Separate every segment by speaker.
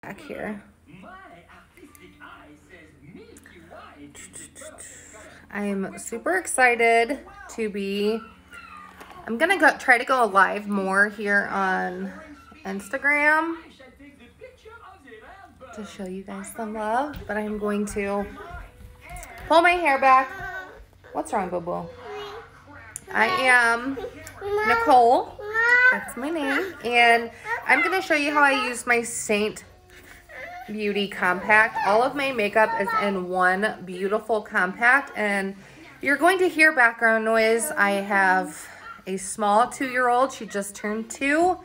Speaker 1: back here. I'm super excited to be, I'm gonna try to go live more here on Instagram to show you guys some love, but I'm going to pull my hair back. What's wrong, Boo-Boo? I am Nicole, that's my name, and I'm gonna show you how I use my Seint Beauty compact. All of my makeup is in one beautiful compact, and you're going to hear background noise. I have a small 2-year-old. She just turned 2.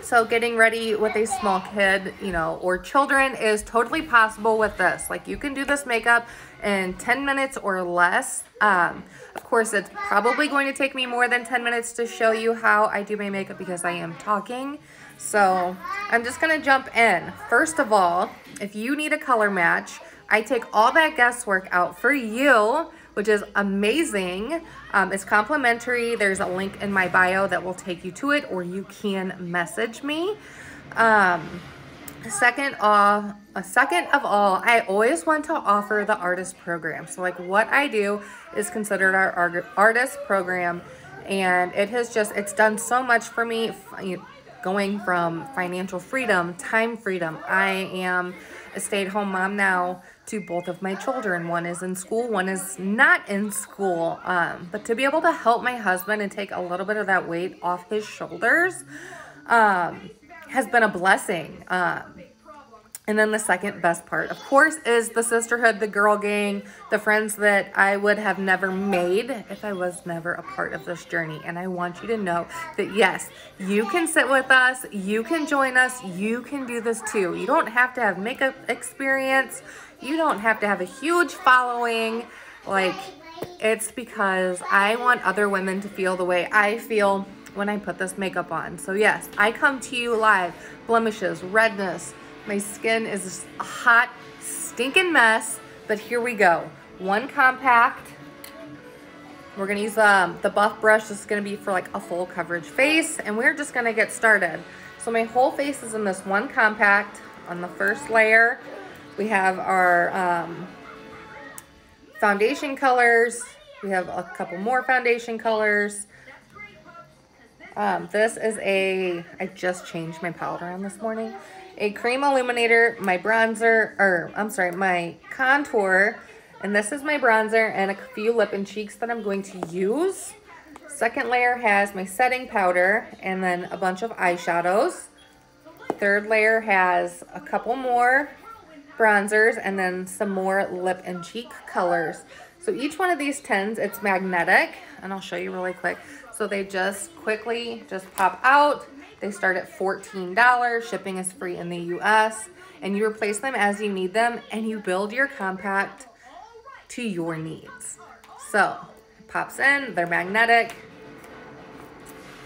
Speaker 1: So getting ready with a small kid, you know, or children is totally possible with this. Like, you can do this makeup in 10 minutes or less. Of course, it's probably going to take me more than 10 minutes to show you how I do my makeup because I am talking. So I'm just gonna jump in. First of all, if you need a color match, I take all that guesswork out for you, which is amazing. It's complimentary. There's a link in my bio that will take you to it, or you can message me. Second of all, I always want to offer the artist program. So like what I do is considered our artist program, and it has just, it's done so much for me. Going from financial freedom, time freedom. I am a stay-at-home mom now to both of my children. One is in school, one is not in school. But to be able to help my husband and take a little bit of that weight off his shoulders has been a blessing. And then the second best part, of course, is the sisterhood, the girl gang, the friends that I would have never made if I was never a part of this journey. And I want you to know that, yes, you can sit with us, you can join us, you can do this too. You don't have to have makeup experience. You don't have to have a huge following. Like, it's because I want other women to feel the way I feel when I put this makeup on. So yes, I come to you live, blemishes, redness. My skin is a hot, stinking mess, but here we go. One compact. We're gonna use the buff brush. This is gonna be for like a full coverage face, and we're just gonna get started. So my whole face is in this one compact. On the first layer, we have our foundation colors. We have a couple more foundation colors. This is I just changed my powder on this morning. A cream illuminator, my bronzer, or I'm sorry, my contour, and this is my bronzer and a few lip and cheeks that I'm going to use. Second layer has my setting powder and then a bunch of eyeshadows. Third layer has a couple more bronzers and then some more lip and cheek colors. So each one of these tins, it's magnetic, and I'll show you really quick. So they just quickly just pop out. They start at $14. Shipping is free in the US, and you replace them as you need them, and you build your compact to your needs. So it pops in, they're magnetic.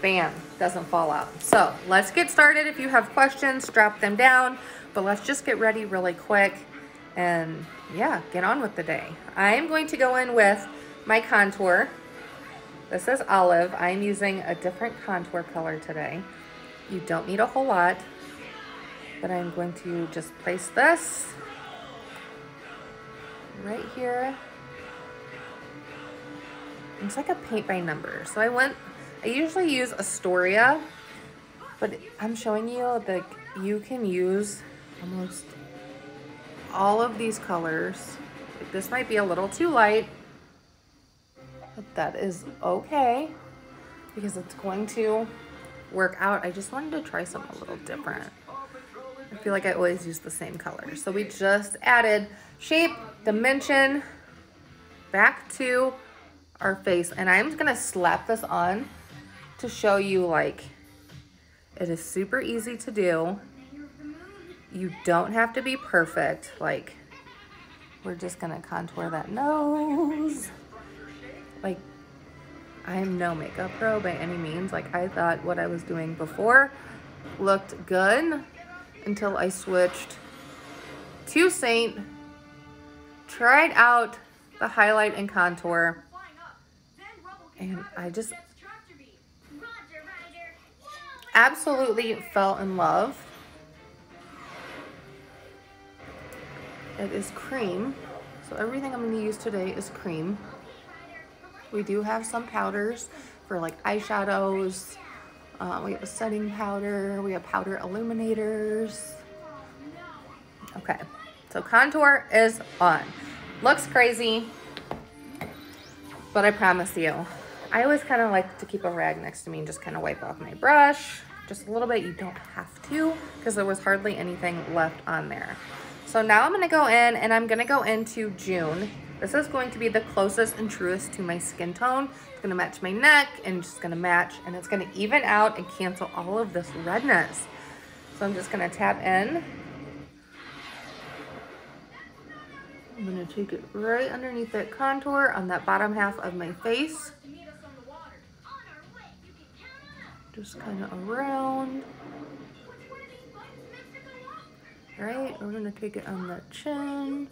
Speaker 1: Bam, doesn't fall out. So let's get started. If you have questions, drop them down, but let's just get ready really quick and yeah, get on with the day. I am going to go in with my contour. This is olive. I'm using a different contour color today. You don't need a whole lot, but I'm going to just place this right here. It's like a paint by number. So I usually use Astoria, but I'm showing you that you can use almost all of these colors. This might be a little too light, but that is okay because it's going to work out. I just wanted to try something a little different. I feel like I always use the same color. So we just added shape, dimension back to our face, and I'm just gonna slap this on to show you, like, it is super easy to do. You don't have to be perfect. Like, we're just gonna contour that nose. Like, I am no makeup pro by any means. Like, I thought what I was doing before looked good until I switched to Seint, tried out the highlight and contour, and I just absolutely fell in love It is cream. So everything I'm going to use today is cream. We do have some powders for like eyeshadows. We have a setting powder. We have powder illuminators. Okay, so contour is on. Looks crazy, but I promise you, I always kind of like to keep a rag next to me and just kind of wipe off my brush. Just a little bit. You don't have to, because there was hardly anything left on there. So now I'm going to go in, and I'm going to go into June. This is going to be the closest and truest to my skin tone. It's going to match my neck, and just going to match, and it's going to even out and cancel all of this redness. So I'm just going to tap in. I'm going to take it right underneath that contour on that bottom half of my face. Just kind of around. Right, we're going to take it on the chin.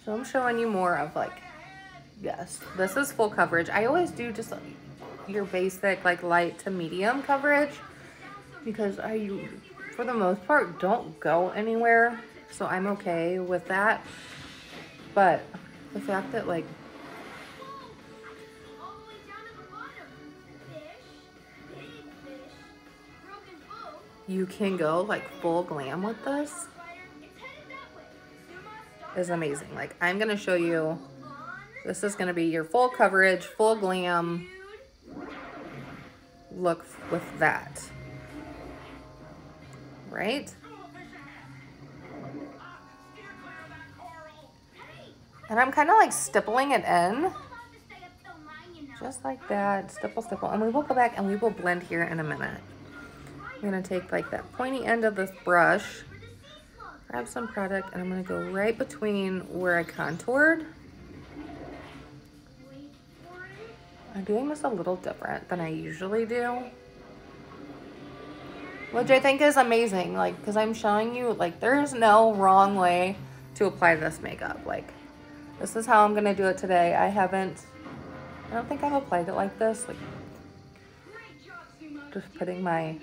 Speaker 1: So I'm showing you more of like, yes, this is full coverage. I always do just your basic like light to medium coverage, because I, for the most part, don't go anywhere. So I'm okay with that. But the fact that like, you can go like full glam with this is amazing. Like, I'm gonna show you, this is gonna be your full coverage, full glam look with that, right? And I'm kind of like stippling it in, just like that, stipple, stipple, and we will go back and we will blend here in a minute. I'm gonna take like that pointy end of this brush, grab some product, and I'm gonna go right between where I contoured. I'm doing this a little different than I usually do, which I think is amazing, like, because I'm showing you, like, there's no wrong way to apply this makeup. Like, this is how I'm gonna do it today. I don't think I've applied it like this, like, just putting my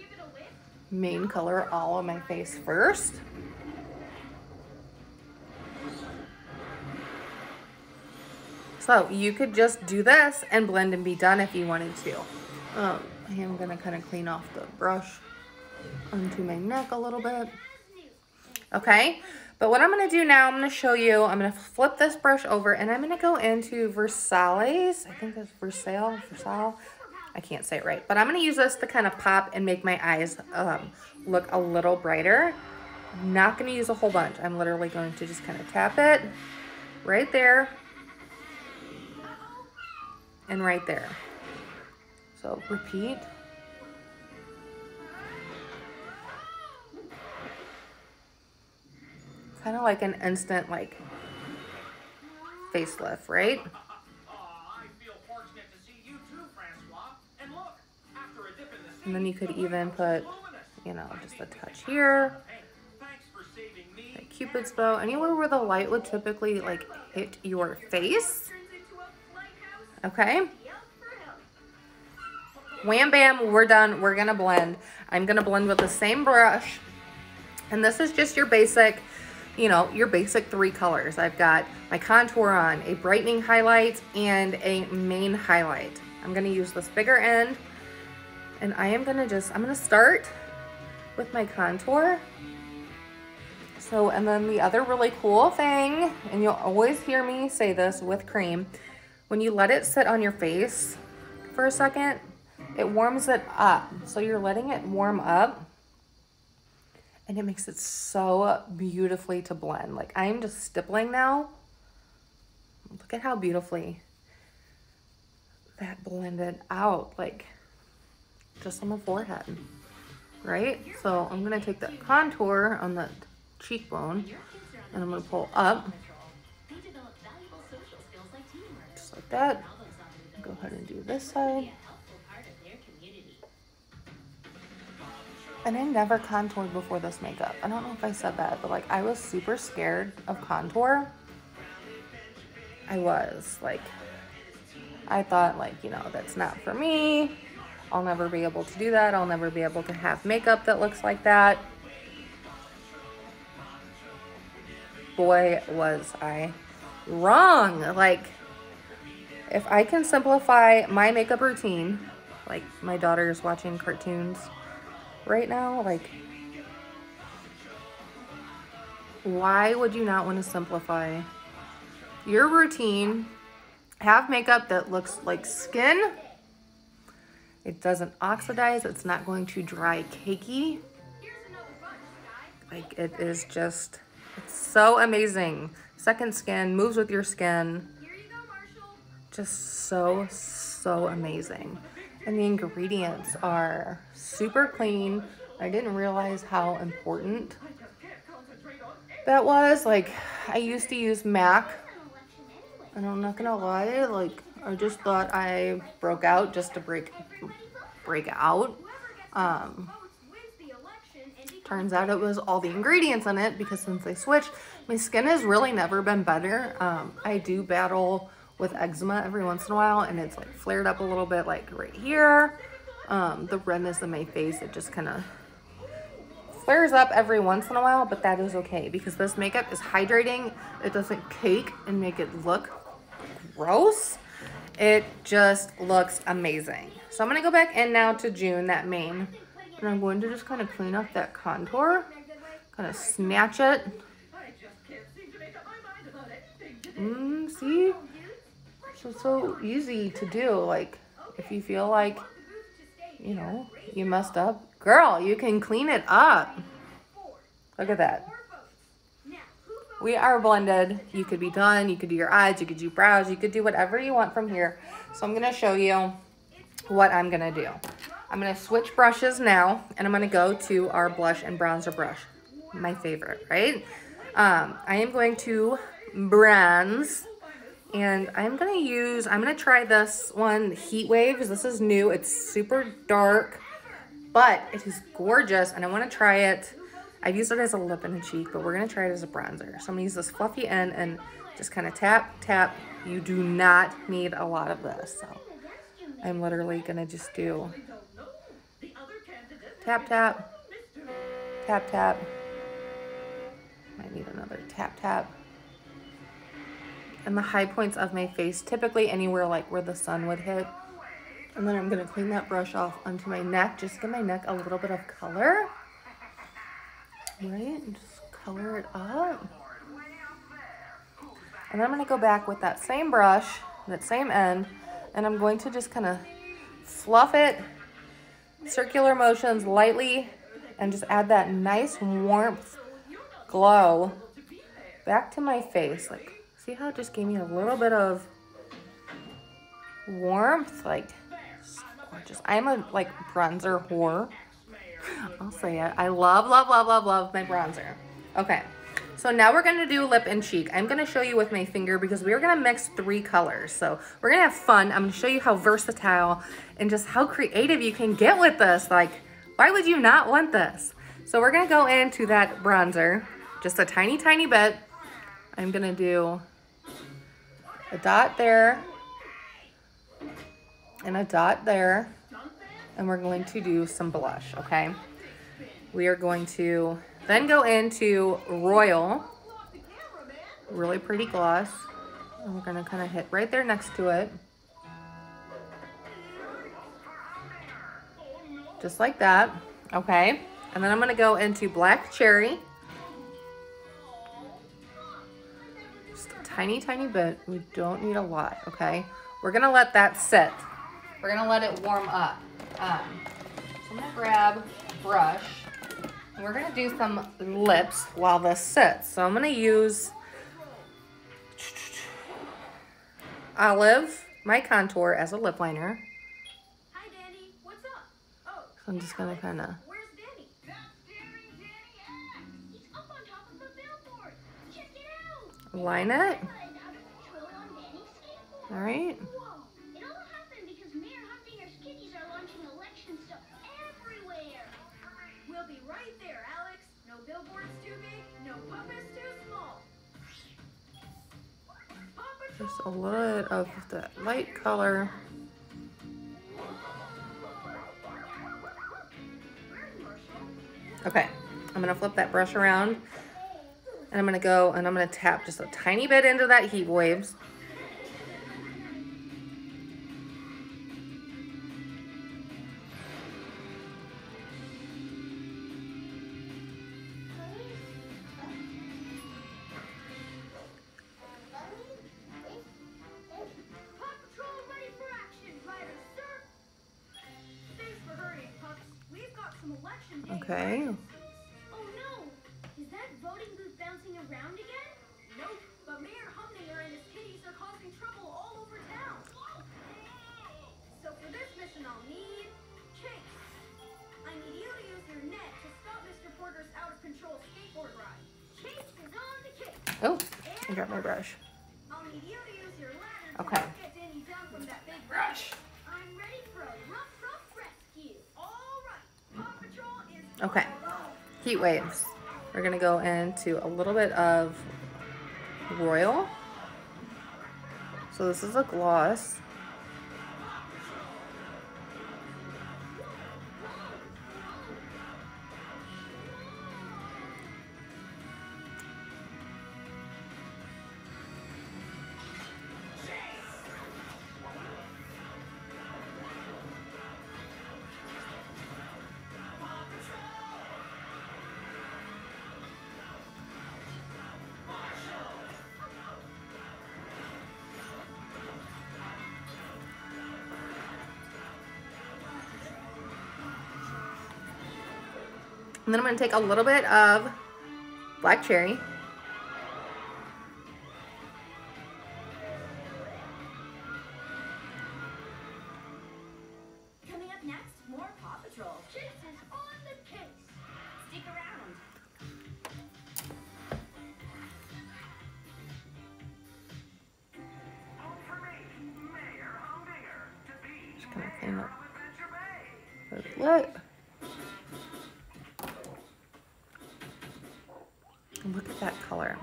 Speaker 1: main color all on my face first. So you could just do this and blend and be done if you wanted to. I am gonna kind of clean off the brush onto my neck a little bit. Okay, but what I'm gonna do now, I'm gonna show you, I'm gonna flip this brush over, and I'm gonna go into Versailles. I think that's Versailles. I can't say it right, but I'm gonna use this to kind of pop and make my eyes look a little brighter. I'm not gonna use a whole bunch. I'm literally going to just kind of tap it right there and right there. So repeat. Kind of like an instant like facelift, right? And then you could even put, you know, just a touch here, like Cupid's bow, anywhere where the light would typically like hit your face. Okay. Wham bam, we're done. We're gonna blend. I'm gonna blend with the same brush. And this is just your basic, you know, your basic 3 colors. I've got my contour on, a brightening highlight, and a main highlight. I'm gonna use this bigger end. And I'm gonna start with my contour. So, and then the other really cool thing, and you'll always hear me say this with cream, when you let it sit on your face for a second, it warms it up. So you're letting it warm up, and it makes it so beautifully to blend. Like, I'm just stippling now. Look at how beautifully that blended out. Like, just on the forehead, right? So I'm gonna take that contour on the cheekbone, and I'm gonna pull up, just like that. Go ahead and do this side. And I never contoured before this makeup. I don't know if I said that, but like, I was super scared of contour. I was like, I thought like, you know, that's not for me. I'll never be able to do that. I'll never be able to have makeup that looks like that. Boy, was I wrong. Like, if I can simplify my makeup routine, like my daughter is watching cartoons right now, like, why would you not want to simplify your routine? Have makeup that looks like skin. It doesn't oxidize. It's not going to dry cakey. Like, it is just, it's so amazing. Second skin, moves with your skin. Just so, so amazing. And the ingredients are super clean. I didn't realize how important that was. Like, I used to use MAC, and I'm not gonna lie, like, I just thought I broke out just to break out. Turns out it was all the ingredients in it, because since I switched, my skin has really never been better. I do battle with eczema every once in a while, and it's like flared up a little bit, like right here. The redness in my face, it just kind of flares up every once in a while, but that is okay because this makeup is hydrating. It doesn't cake and make it look gross. It just looks amazing. So I'm gonna go back in now to June, that mane, and I'm going to just kind of clean up that contour, kind of snatch it. See? So easy to do. Like, if you feel like, you know, you messed up, girl, you can clean it up. Look at that. We are blended. You could be done. You could do your eyes. You could do brows. You could do whatever you want from here. So I'm going to show you what I'm going to do. I'm going to switch brushes now, and I'm going to go to our blush and bronzer brush. My favorite, right? I am going to bronze, and I'm going to try this one, Heat Waves. This is new. It's super dark, but it is gorgeous, and I want to try it. I've used it as a lip and a cheek, but we're going to try it as a bronzer. So I'm going to use this fluffy end and just kind of tap, tap. You do not need a lot of this. So I'm literally going to just do tap, tap, tap, tap. Might need another tap, tap. And the high points of my face, typically anywhere like where the sun would hit. And then I'm going to clean that brush off onto my neck. Just give my neck a little bit of color. Right? And just color it up. And then I'm going to go back with that same brush, that same end, and I'm going to just kind of fluff it, circular motions lightly, and just add that nice warmth, glow back to my face. Like, see how it just gave me a little bit of warmth? Like, so gorgeous. I'm a, like, bronzer whore. I'll say it. I love, love, love, love, love my bronzer. Okay, so now we're going to do lip and cheek. I'm going to show you with my finger because we're going to mix 3 colors. So we're going to have fun. I'm going to show you how versatile and just how creative you can get with this. Like, why would you not want this? So we're going to go into that bronzer just a tiny, tiny bit. I'm going to do a dot there and a dot there. And we're going to do some blush, okay? We are going to then go into Royal, really pretty gloss. And we're gonna kind of hit right there next to it. Just like that, okay? And then I'm gonna go into Black Cherry. Just a tiny, tiny bit. We don't need a lot, okay? We're gonna let that sit. We're gonna let it warm up. So I'm gonna grab a brush and we're gonna do some lips while this sits. So I'm gonna use Olive, my contour, as a lip liner.
Speaker 2: Hi, Danny. What's up? Oh,
Speaker 1: So I'm just gonna kind of
Speaker 2: where's Danny? That's Danny. He's up on top of the billboard. Check it out.
Speaker 1: line it. All right.
Speaker 2: Whoa. It all happened because Mayor Huffington's kitties are launching election stuff everywhere. We'll be right there, Alex. No billboards too big, no puppets too small.
Speaker 1: Just a little bit of the light color. Okay, I'm gonna flip that brush around and I'm gonna go and I'm gonna tap just a tiny bit into that heat waves.
Speaker 2: Paw Patrol ready for action, Riders, sir. Thanks for hurrying, pups. We've got some election day
Speaker 1: Okay.
Speaker 2: emergencies. Oh no! Is that voting booth bouncing around again? Nope, but Mayor Humdinger and his kitties are causing trouble all over town. So for this mission I'll need Chase. I need you to use your net to stop Mr. Porter's out-of-control skateboard ride. Chase is on the case.
Speaker 1: Oh, I dropped my brush.
Speaker 2: I'll need you to use your ladder
Speaker 1: Okay.
Speaker 2: to get Danny down from that big brush. I'm ready for a rough rescue. All right, Paw Patrol is
Speaker 1: Okay.
Speaker 2: on the road.
Speaker 1: Heat waves. We're gonna go into a little bit of Royal. So this is a gloss. And then I'm going to take a little bit of black cherry.
Speaker 2: Coming up next, more Paw Patrol. Chase is on the case. Stick around.
Speaker 1: Just kind of clean up the lip. Look at that color.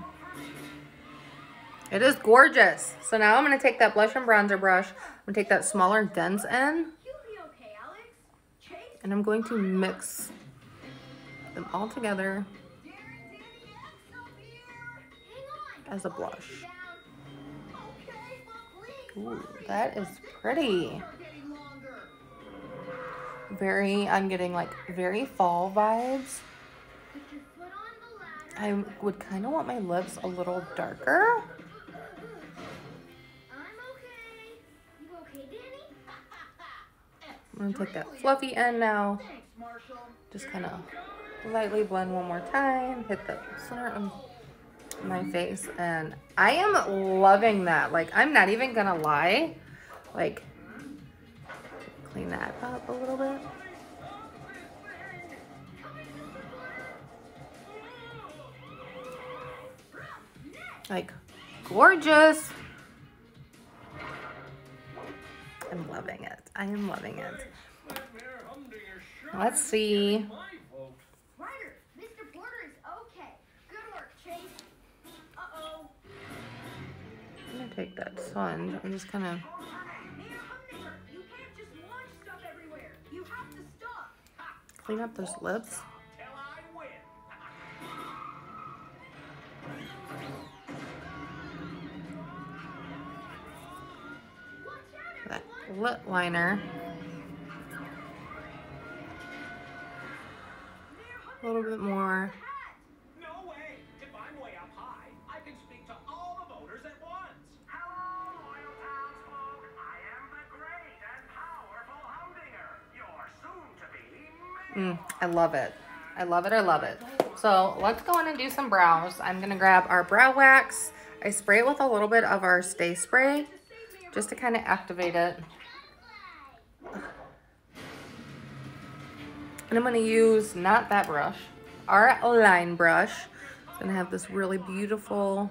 Speaker 1: It is gorgeous. So now I'm going to take that blush and bronzer brush. I'm going to take that smaller dense end.
Speaker 2: You'll be okay, Alex. Chase.
Speaker 1: And I'm going to mix them all together
Speaker 2: Darren, Danny, X up here. Hang on.
Speaker 1: as a blush.
Speaker 2: Down. Okay, but please.
Speaker 1: Ooh, that is pretty.
Speaker 2: Are getting longer.
Speaker 1: Very, I'm getting like very fall vibes.
Speaker 2: Put your foot on the ladder.
Speaker 1: I would kind of want my lips a little darker.
Speaker 2: I'm okay. You okay, Danny?
Speaker 1: I'm going to take that fluffy end now.
Speaker 2: Thanks, Marshall.
Speaker 1: Just kind of lightly blend one more time. Hit the center of my face. And I am loving that. Like, I'm not even going to lie. Like, clean that up a little bit. Like, gorgeous. I'm loving it. I am loving it. Let's see.
Speaker 2: Ryder, Mr. Porter is okay. Good work, Chase. Uh-oh.
Speaker 1: I'm gonna take that sponge. I'm just kind of
Speaker 2: Mayor Humdinger, you can't just launch stuff everywhere. You have to stop.
Speaker 1: clean up those lips.
Speaker 3: Till I win.
Speaker 2: Watch out,
Speaker 1: That
Speaker 2: everyone.
Speaker 1: lip liner. A little bit more.
Speaker 3: No way. If I'm way up high, I can speak to all the voters at once. Hello, loyal townsfolk. I am the great and powerful Humdinger, your soon-to-be mayor.
Speaker 1: I love it. I love it. I love it. So let's go in and do some brows. I'm going to grab our brow wax. I spray it with a little bit of our Stay Spray just to kind of activate it. And I'm going to use, not that brush, our line brush. It's going to have this really beautiful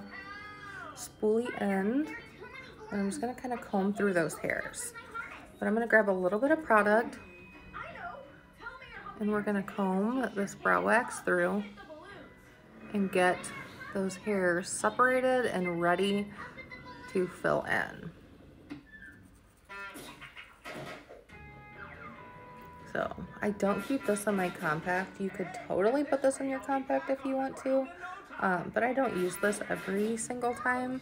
Speaker 1: spoolie end. And I'm just going to kind of comb through those hairs. But I'm going to grab a little bit of product. And we're going to comb this brow wax through and get those hairs separated and ready to fill in. So I don't keep this on my compact. You could totally put this in your compact if you want to, but I don't use this every single time.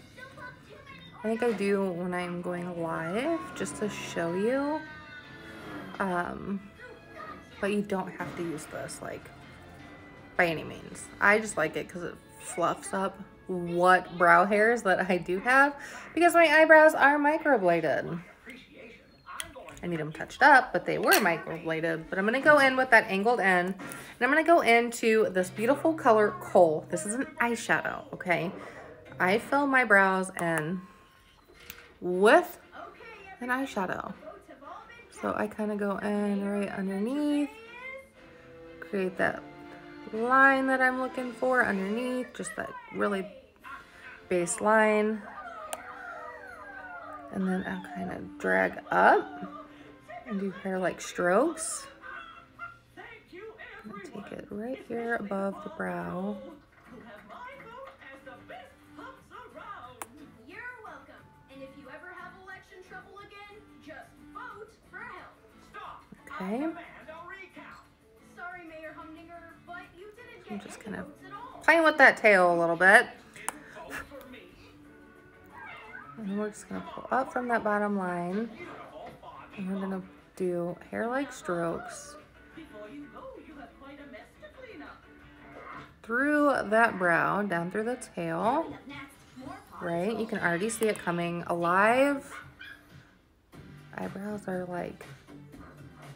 Speaker 1: I think I do when I'm going live just to show you, but you don't have to use this like by any means. I just like it because it fluffs up what brow hairs that I do have because my eyebrows are microbladed. I need them touched up, but they were microbladed. But I'm gonna go in with that angled end, and I'm gonna go into this beautiful color Coal. This is an eyeshadow, okay? I fill my brows in with an eyeshadow. So I kind of go in right underneath, create that line that I'm looking for underneath, just that really base line. And then I'll kind of drag up and do hair-like strokes. I'm gonna take it right here above the brow.
Speaker 2: You're welcome. And if you ever have election trouble again, just vote for help. Stop.
Speaker 1: Okay.
Speaker 2: Sorry, Mayor Humdinger, but you didn't get
Speaker 1: I'm just kind of
Speaker 2: votes at all.
Speaker 1: playing with that tail a little bit. And we're just gonna pull up from that bottom line. And we're gonna do hair-like strokes through that brow, down through the tail. Right, you can already see it coming alive. Eyebrows are like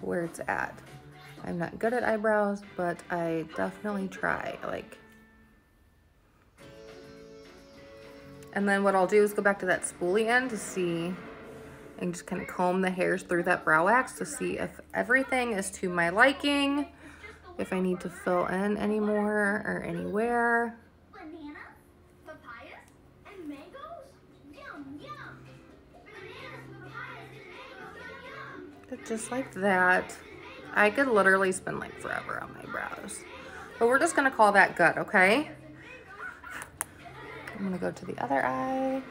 Speaker 1: where it's at. I'm not good at eyebrows, but I definitely try. Like, and then what I'll do is go back to that spoolie end to see, and just kind of comb the hairs through that brow wax to see if everything is to my liking, if I need to fill in any more or anywhere.
Speaker 2: Bananas, papayas, and mangoes? Yum, yum. Bananas, papayas, and mangoes, yum, yum.
Speaker 1: Just like that. I could literally spend like forever on my brows. But we're just gonna call that good, okay? I'm gonna go to the other eye.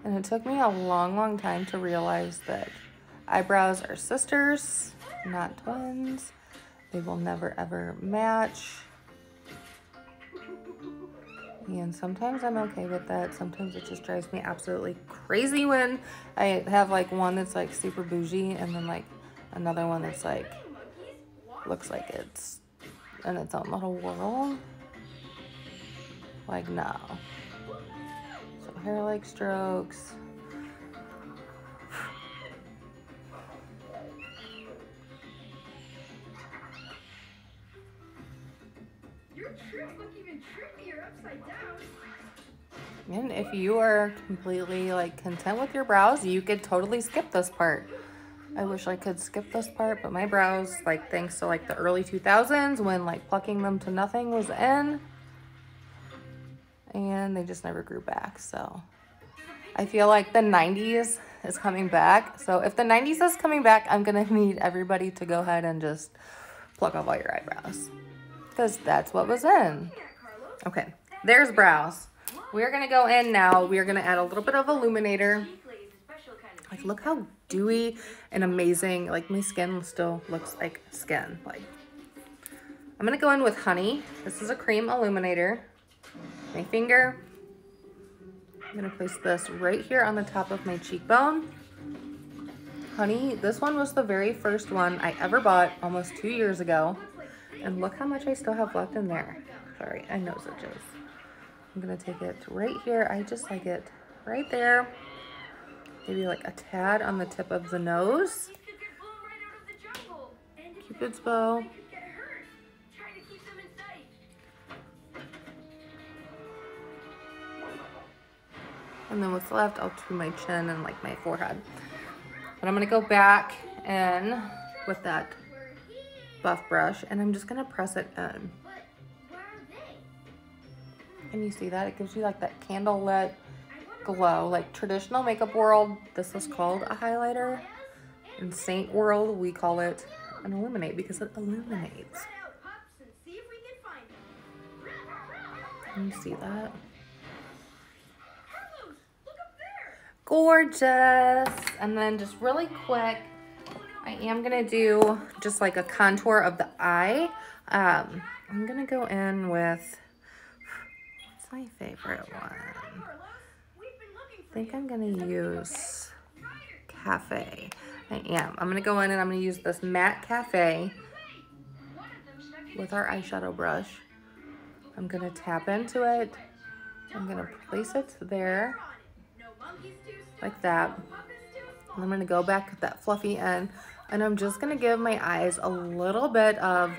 Speaker 1: And it took me a long, long time to realize that eyebrows are sisters, not twins. They will never ever match. And sometimes I'm okay with that. Sometimes it just drives me absolutely crazy when I have like one that's like super bougie and then like another one that's like, looks like it's in its own little world. Like, no. So hair-like strokes.
Speaker 2: Your tricks look even trickier upside down.
Speaker 1: And if you are completely like content with your brows, you could totally skip this part. I wish I could skip this part, but my brows, like thanks to like the early 2000s when like plucking them to nothing was in, and they just never grew back. So I feel like the 90s is coming back. So if the 90s is coming back, I'm gonna need everybody to go ahead and just pluck off all your eyebrows, because that's what was in. Okay, there's brows. We're gonna go in now. We're gonna add a little bit of illuminator. Like, look how dewy and amazing, like my skin still looks like skin. Like, I'm gonna go in with Honey. This is a cream illuminator. My finger. I'm gonna place this right here on the top of my cheekbone. Honey, this one was the very first one I ever bought almost 2 years ago. And look how much I still have left in there. Sorry, I nose itches. I'm gonna take it right here. I just like it right there. Maybe like a tad on the tip of the nose. Cupid's bow. And then what's left, I'll do my chin and like my forehead. But I'm gonna go back in with that buff brush and I'm just gonna press it in. Can you see that? It gives you like that candlelit glow. Like traditional makeup world, this is called a highlighter. In Seint world, we call it an illuminate because it illuminates. Can you see that? Gorgeous. And then just really quick, I am gonna do just like a contour of the eye. I'm gonna go in with, what's my favorite one? I think I'm gonna use Cafe. I am. I'm gonna go in and I'm gonna use this matte Cafe with our eyeshadow brush. I'm gonna tap into it. I'm gonna place it there, like that. And I'm gonna go back with that fluffy end, and I'm just gonna give my eyes a little bit of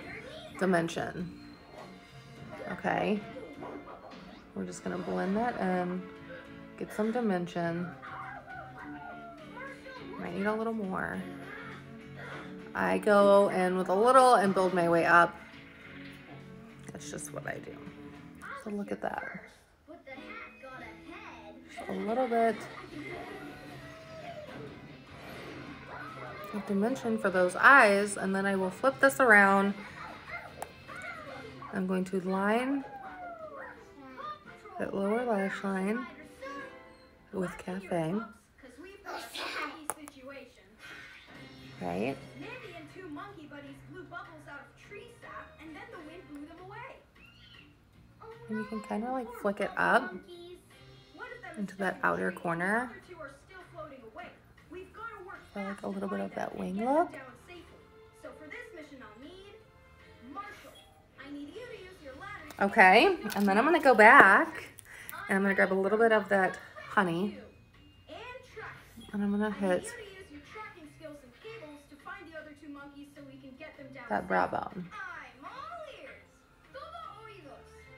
Speaker 1: dimension. Okay. We're just gonna blend that in, get some dimension. Might need a little more. I go in with a little and build my way up. That's just what I do. So look at that. Just a little bit of dimension for those eyes, and then I will flip this around. I'm going to line that lower lash line with Cafe. Right?
Speaker 2: Mandy and two monkey buddies blew bubbles out of tree sap, and then the wind blew them away.
Speaker 1: And you can kind of like flick it up into that outer corner for like a little bit of that wing look.
Speaker 2: So for this mission, I'll need Marshall. I need you to use your ladder.
Speaker 1: Okay, and then I'm gonna go back and I'm gonna grab a little bit of that honey and I'm gonna hit that brow bone.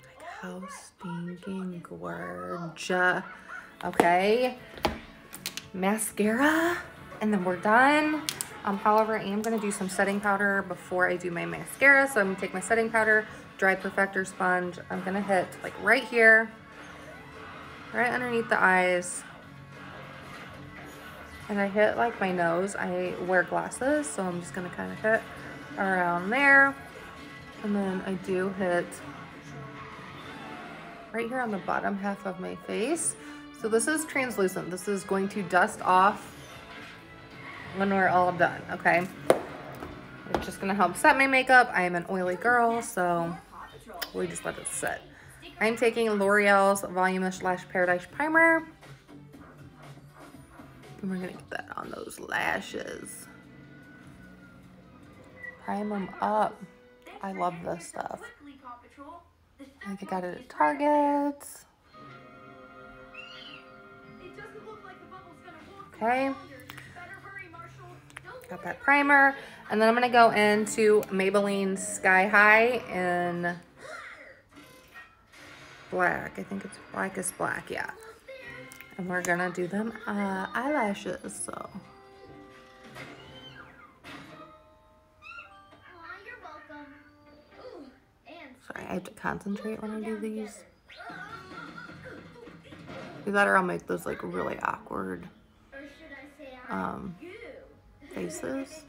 Speaker 1: Like how stinking gorgeous. Okay, mascara, and then we're done. However, I am gonna do some setting powder before I do my mascara. So I'm gonna take my setting powder, dry perfector sponge. I'm gonna hit like right here, right underneath the eyes. And I hit like my nose. I wear glasses, so I'm just gonna kind of hit around there. And then I do hit right here on the bottom half of my face. So this is translucent. This is going to dust off when we're all done, okay? It's just gonna help set my makeup. I am an oily girl, so we just let it sit. I'm taking L'Oreal's Voluminous Lash Paradise Primer. And we're gonna get that on those lashes. Prime them up. I love this stuff. I think I got it at Target. Okay. Got that primer. And then I'm gonna go into Maybelline Sky High in black. I think it's blackest black, yeah. And we're gonna do them eyelashes, so. Sorry, I have to concentrate when I do these. You better I'll make those like really awkward faces.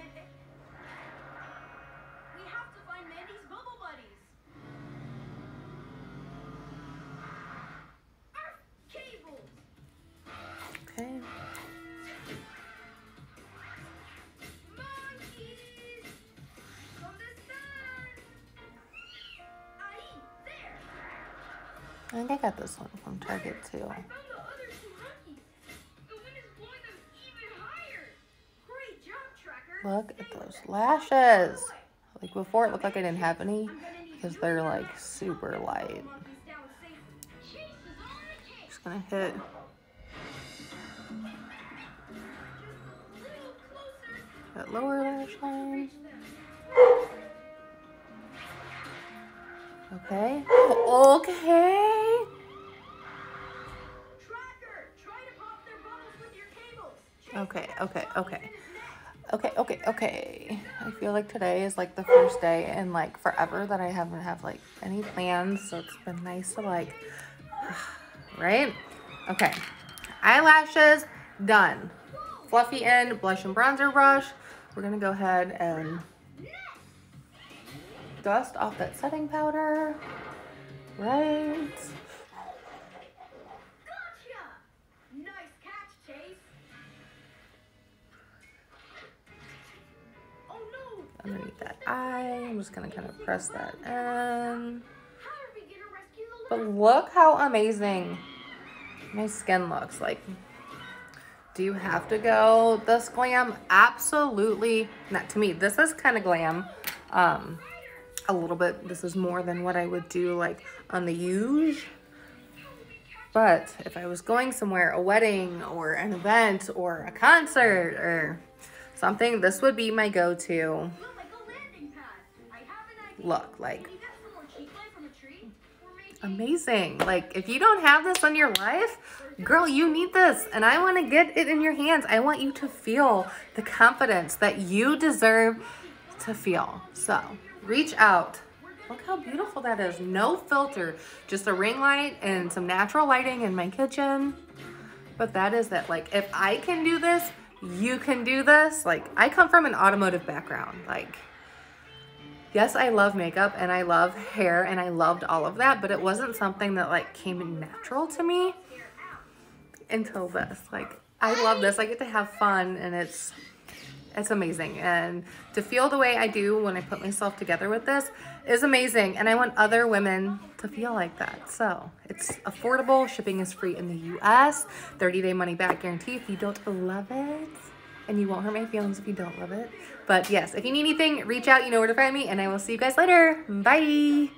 Speaker 1: Okay. I think I got this one from Target too. Look at those lashes. Like before it looked like I didn't have any because they're like super light. Just gonna hit that lower lash line. Okay. Okay. Okay, okay, okay. Okay. I feel like today is like the first day in like forever that I haven't had like any plans. So it's been nice to like, right? Okay. Eyelashes done. Fluffy end, blush and bronzer brush. We're gonna go ahead and dust off that setting powder. Right. eye. I'm just gonna kind of press that in.
Speaker 2: How are we gonna rescue the
Speaker 1: But look how amazing my skin looks. Like, do you have to go this glam? Absolutely not. To me, this is kind of glam. A little bit. This is more than what I would do like on the huge. But if I was going somewhere, a wedding or an event or a concert or something, this would be my go-to look. Like, amazing. Like, if you don't have this in your life, girl, you need this. And I want to get it in your hands. I want you to feel the confidence that you deserve to feel. So reach out. Look how beautiful that is. No filter, just a ring light and some natural lighting in my kitchen. But that is that. Like, if I can do this, you can do this. Like, I come from an automotive background. Like, yes, I love makeup and I love hair and I loved all of that, but it wasn't something that like came natural to me until this. Like, I love this. I get to have fun and it's amazing. And to feel the way I do when I put myself together with this is amazing. And I want other women to feel like that. So it's affordable. Shipping is free in the US. 30-day money back guarantee if you don't love it. And you won't hurt my feelings if you don't love it. But yes, if you need anything, reach out. You know where to find me. And I will see you guys later. Bye.